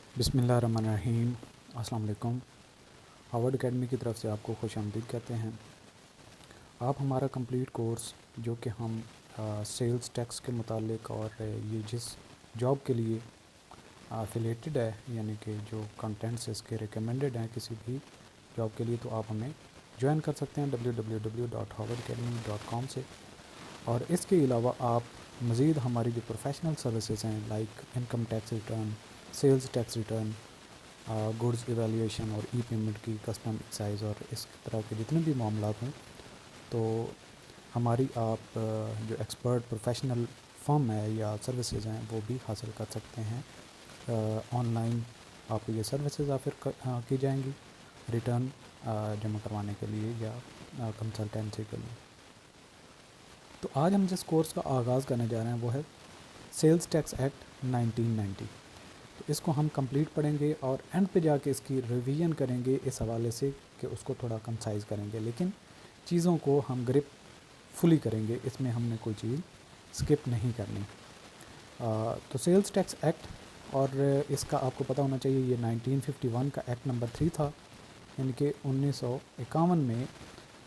बिस्मिल्लाहिर्रहमानिर्रहीम। अस्सलाम वालेकुम। हार्वर्ड एकेडमी की तरफ से आपको खुशामदीद कहते हैं। आप हमारा कंप्लीट कोर्स जो कि हम सेल्स टैक्स के मुतालिक और ये जिस जॉब के लिए अफिलेटेड है, यानी कि जो कंटेंट्स इसके रिकमेंडेड हैं किसी भी जॉब के लिए, तो आप हमें ज्वाइन कर सकते हैं www.harvardacademy.com से। और इसके अलावा आप मज़ीद हमारी जो प्रोफेशनल सर्विसेज हैं like income tax return, sales tax return, goods evaluation और ई पेमेंट की कस्टम एक्साइज और इस तरह के जितने भी मामलात हैं, तो हमारी आप जो एक्सपर्ट प्रोफेशनल फर्म है या सर्विसेज हैं वो भी हासिल कर सकते हैं। ऑनलाइन आपको ये सर्विसेज ऑफर की जाएंगी रिटर्न जमा करवाने के लिए या कंसल्टेंसी के लिए। तो आज हम जिस कोर्स का आगाज़ करने जा रहे हैं वो है सेल्स टैक्स एक्ट 1990। तो इसको हम कंप्लीट पढ़ेंगे और एंड पे जाके इसकी रिवीजन करेंगे इस हवाले से कि उसको थोड़ा कंसाइज करेंगे, लेकिन चीज़ों को हम ग्रिप फुली करेंगे, इसमें हमने कोई चीज़ स्किप नहीं करनी। तो सेल्स टैक्स एक्ट, और इसका आपको पता होना चाहिए ये 1951 का एक्ट नंबर 3 था, यानी कि 1951 में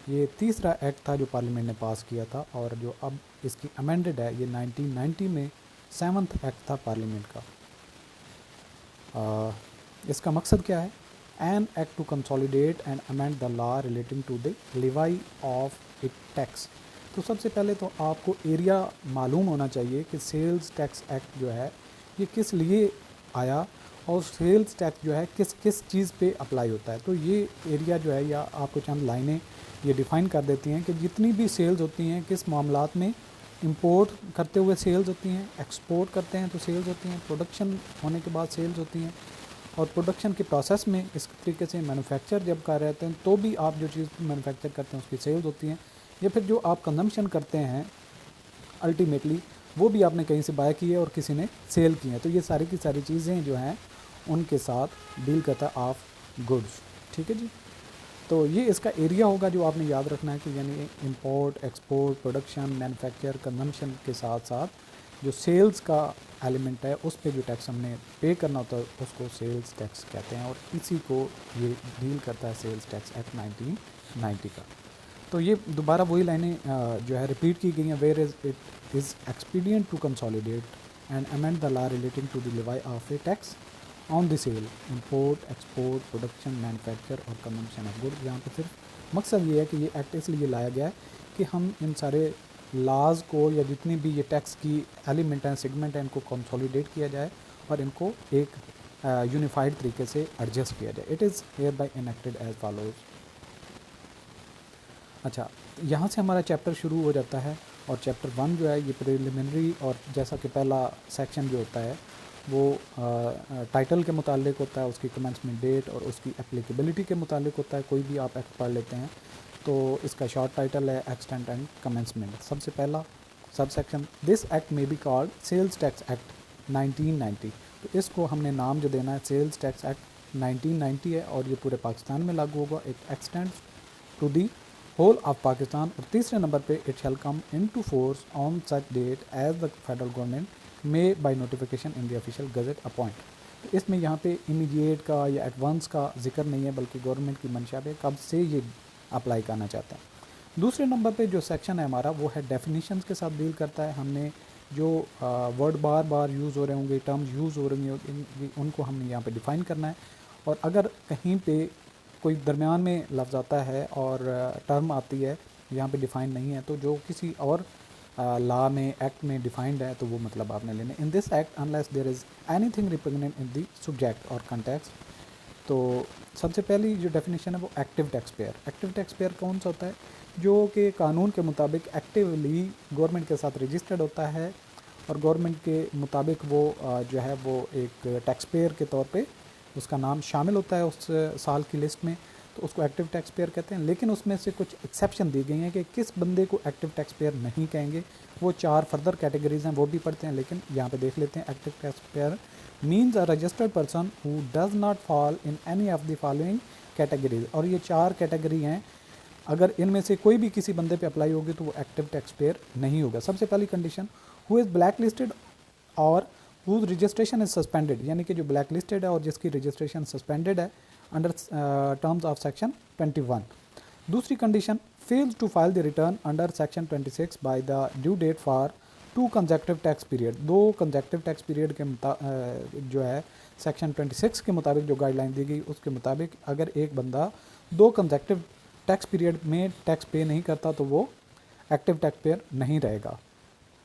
ये तीसरा एक्ट था जो पार्लियामेंट ने पास किया था, और जो अब इसकी अमेंडेड है ये 1990 में 7th एक्ट था पार्लियामेंट का। इसका मकसद क्या है? An act to consolidate and amend the law relating to the levy of it tax. तो सबसे पहले तो आपको एरिया मालूम होना चाहिए कि सेल्स टैक्स एक्ट जो है ये किस लिए आया और सेल्स टैक्स जो है किस किस चीज़ पे अप्लाई होता है। तो ये एरिया जो है, या आपको चंद लाइनें ये डिफ़ाइन कर देती हैं कि जितनी भी सेल्स होती हैं किस मामलात में इंपोर्ट करते हुए सेल्स होती हैं, एक्सपोर्ट करते हैं तो सेल्स होती हैं, प्रोडक्शन होने के बाद सेल्स होती हैं, और प्रोडक्शन के प्रोसेस में इस तरीके से मैन्युफैक्चर जब कर रहे हैं तो भी आप जो चीज़ मैन्युफैक्चर करते हैं उसकी सेल्स होती हैं, या फिर जो आप कंजम्पशन करते हैं अल्टीमेटली वो भी आपने कहीं से बाय की है और किसी ने सेल की है। तो ये सारी की सारी चीज़ें जो हैं उनके साथ डील करता है ऑफ गुड्स। ठीक है जी। तो ये इसका एरिया होगा जो आपने याद रखना है कि यानी import, export, production, manufacture, consumption के साथ साथ जो सेल्स का एलिमेंट है उस पे जो टैक्स हमने पे करना होता है उसको सेल्स टैक्स कहते हैं, और इसी को ये डील करता है सेल्स टैक्स एक्ट 1990 का। तो ये दोबारा वही लाइनें जो है रिपीट की गई हैं, where is it is expedient to consolidate and amend the law relating to the levy of a tax on the sale, import, export, production, manufacture और कंजम्पशन ऑफ गुड्स। यहाँ पे सिर्फ मकसद ये है कि ये एक्ट इसलिए लाया गया है कि हम इन सारे लॉज को या जितनी भी ये टैक्स की एलिमेंट हैं, सेगमेंट हैं, इनको कंसोलिडेट किया जाए और इनको एक यूनिफाइड तरीके से एडजस्ट किया जाए। It is hereby enacted as follows. अच्छा, यहाँ से हमारा चैप्टर शुरू हो जाता है, और चैप्टर 1 जो है ये प्रिलिमिनरी, और जैसा कि पहला सेक्शन जो होता है वो टाइटल के मुतालिक होता है, उसकी कमेंसमेंट डेट और उसकी एप्लीकेबिलिटी के मुतालिक होता है। कोई भी आप एक्ट पढ़ लेते हैं तो इसका शॉर्ट टाइटल है एक्सटेंट एंड कमेंसमेंट। सबसे पहला subsection, this act may be called sales tax act 1990। तो इसको हमने नाम जो देना है सेल्स टैक्स एक्ट 1990 है, और ये पूरे पाकिस्तान में लागू होगा। It extends to the whole of Pakistan. और तीसरे नंबर पे it shall come into force on such date as the federal government may by notification in the official gazette appoint. तो इसमें यहाँ पे इमीडिएट का या एडवांस का जिक्र नहीं है, बल्कि गवर्नमेंट की मंशा पे कब से ये अप्लाई करना चाहता है। दूसरे नंबर पे जो सेक्शन है हमारा वो है डेफिनेशंस के साथ डील करता है। हमने जो वर्ड बार बार यूज़ हो रहे होंगे, टर्म्स यूज़ हो रही होंगी, उनको हमने यहाँ पे डिफ़ाइन करना है। और अगर कहीं पे कोई दरमियान में लफ्ज़ आता है और टर्म आती है यहाँ पे डिफ़ाइन नहीं है, तो जो किसी और लॉ में, एक्ट में डिफाइंड है, तो वो मतलब आपने लेने। In this act unless there is anything repugnant in the subject और कंटेक्स्ट। तो सबसे पहली जो डेफिनेशन है वो active tax payer. Active tax payer कौन सा होता है? जो कि कानून के मुताबिक एक्टिवली गवर्नमेंट के साथ रजिस्टर्ड होता है, और गवर्नमेंट के मुताबिक वो जो है वो एक टैक्स पेयर के तौर पे उसका नाम शामिल होता है उस साल की लिस्ट में, तो उसको एक्टिव टैक्स पेयर कहते हैं। लेकिन उसमें से कुछ एक्सेप्शन दी गई हैं कि किस बंदे को एक्टिव टैक्स पेयर नहीं कहेंगे। वो 4 फर्दर कैटेगरीज हैं, वो भी पढ़ते हैं, लेकिन यहाँ पे देख लेते हैं। Active tax pair means a registered person who does not fall in any of the following categories. और ये 4 कैटेगरी हैं, अगर इनमें से कोई भी किसी बंदे पे अप्लाई होगी तो वो एक्टिव टैक्स पेयर नहीं होगा। सबसे पहली condition, who is black listed और whose registration is suspended, यानी कि जो ब्लैक लिस्टेड है और जिसकी रजिस्ट्रेशन सस्पेंडेड है अंडर टर्म्स ऑफ सेक्शन 21। दूसरी condition, fails to file the return under section 26 by the due date for 2 consecutive tax period. 2 consecutive tax period के जो है सेक्शन 26 के मुताबिक जो गाइडलाइन दी गई उसके मुताबिक अगर एक बंदा 2 कंसेक्टिव टैक्स पीरियड में टैक्स पे नहीं करता तो वो एक्टिव टैक्स पेयर नहीं रहेगा।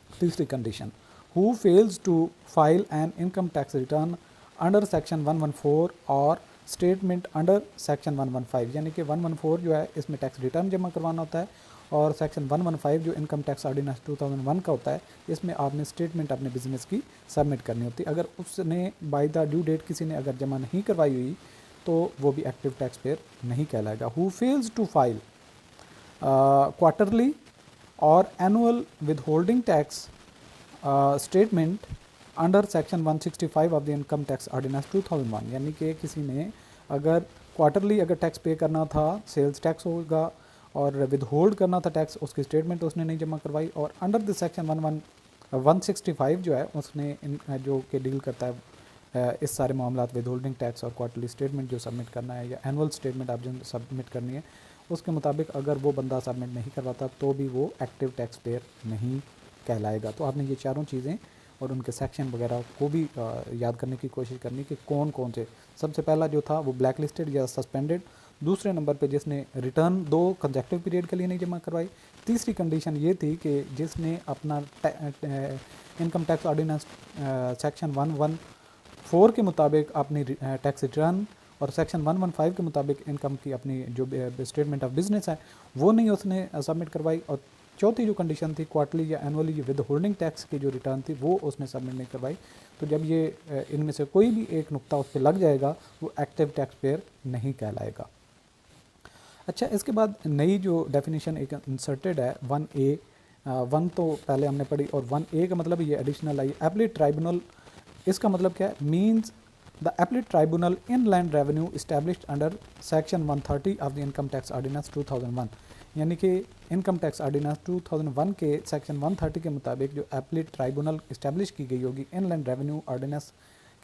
तीसरी condition, who fails to file an income tax return under section 114 और स्टेटमेंट अंडर सेक्शन 115, यानी कि 114 जो है इसमें टैक्स रिटर्न जमा करवाना होता है और सेक्शन 115 जो इनकम टैक्स ऑर्डिनेंस 2001 का होता है इसमें आपने स्टेटमेंट अपने बिजनेस की सबमिट करनी होती है। अगर उसने बाय द ड्यू डेट किसी ने अगर जमा नहीं करवाई हुई तो वो भी एक्टिव टैक्स पेयर नहीं कहलाएगा। Who fails to file quarterly और annual withholding tax statement under section 165 of the income tax ordinance 2001, यानी कि किसी ने अगर क्वार्टरली अगर टैक्स पे करना था, सेल्स टैक्स होगा, और विद होल्ड करना था टैक्स, उसकी स्टेटमेंट उसने नहीं जमा करवाई, और अंडर द सेक्शन 165 जो है उसने जो कि डील करता है इस सारे मामलात विद होल्डिंग टैक्स और क्वार्टरली स्टेटमेंट जो सबमिट करना है या एनुअल स्टेटमेंट आप जो सबमिट करनी है उसके मुताबिक अगर वो बंदा सबमिट नहीं करवाता तो भी वो एक्टिव टैक्स पेयर नहीं कहलाएगा। तो आपने ये चारों चीज़ें और उनके सेक्शन वगैरह को भी याद करने की कोशिश करनी कि कौन कौन से। सबसे पहला जो था वो ब्लैक लिस्टेड या सस्पेंडेड, दूसरे नंबर पे जिसने रिटर्न 2 कंसेक्टिव पीरियड के लिए नहीं जमा करवाई, तीसरी कंडीशन ये थी कि जिसने अपना इनकम टैक्स ऑर्डिनेंस सेक्शन 114 के मुताबिक अपनी टैक्स रिटर्न और सेक्शन 115 के मुताबिक इनकम की अपनी जो स्टेटमेंट ऑफ बिजनेस है वो नहीं उसने सबमिट करवाई, और चौथी जो कंडीशन थी क्वार्टरली या एनुअली विद होल्डिंग टैक्स की जो रिटर्न थी वो उसने सबमिट नहीं करवाई। तो जब ये इनमें से कोई भी एक नुक्ता उस पर लग जाएगा वो एक्टिव टैक्स पेयर नहीं कहलाएगा। अच्छा, इसके बाद नई जो डेफिनेशन एक इंसर्टेड है 1A, 1 तो पहले हमने पढ़ी और 1A का मतलब ये एडिशनल आई, एपलेट ट्राइब्यूनल। इसका मतलब क्या है? Means the appellate tribunal inland revenue established under section 130 of the income tax ordinance 2001, यानी कि इनकम टैक्स ऑर्डिनेंस 2001 के सेक्शन 130 के मुताबिक जो एपलेट ट्राइब्यूनल इस्टेब्लिश की गई होगी इनलैंड रेवेन्यू ऑर्डिनेंस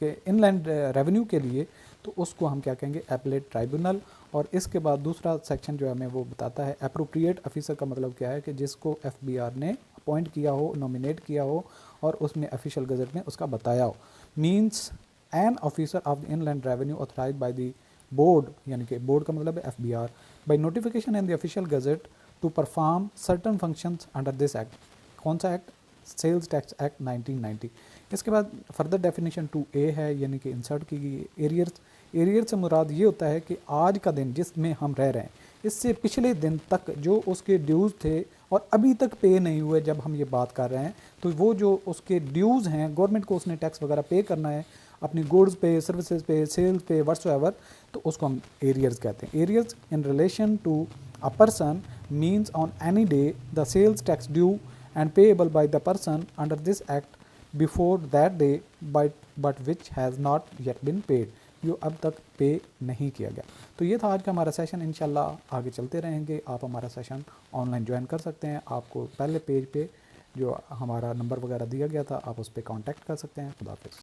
के इनलैंड रेवेन्यू के लिए, तो उसको हम क्या कहेंगे? Appellate tribunal. और इसके बाद दूसरा सेक्शन जो हमें वो बताता है एप्रोप्रिएट ऑफिसर का मतलब क्या है कि जिसको एफबीआर ने अपॉइंट किया हो, नॉमिनेट किया हो और उसमें ऑफिशियल गजट में उसका बताया हो। Means an officer of the inland revenue authorised by the board, यानी कि बोर्ड का मतलब है FBR, by notification in the official gazette to perform certain functions under this act. कौन सा एक्ट? Sales tax act 1990। इसके बाद फर्दर डेफिनेशन 2A है, यानी कि इंसर्ट की गई एरियर्स। एरियर से मुराद ये होता है कि आज का दिन जिसमें हम रह रहे हैं इससे पिछले दिन तक जो उसके ड्यूज़ थे और अभी तक पे नहीं हुए, जब हम ये बात कर रहे हैं तो वो जो उसके ड्यूज़ हैं गवर्नमेंट को उसने टैक्स वगैरह पे करना है अपनी गुड्स पे, सर्विसेज पे, सेल्स पे, व्हाट्सएवर, तो उसको हम एरियर्स कहते हैं। Arrears in relation to a person means on any day the sales tax due and payable by the person under this act before that day but which has not yet been paid, जो अब तक पे नहीं किया गया। तो ये था आज का हमारा सेशन। इंशाल्लाह आगे चलते रहेंगे। आप हमारा सेशन ऑनलाइन ज्वाइन कर सकते हैं। आपको पहले पेज पे जो हमारा नंबर वगैरह दिया गया था आप उस पर कांटेक्ट कर सकते हैं। खुदा हाफिज़।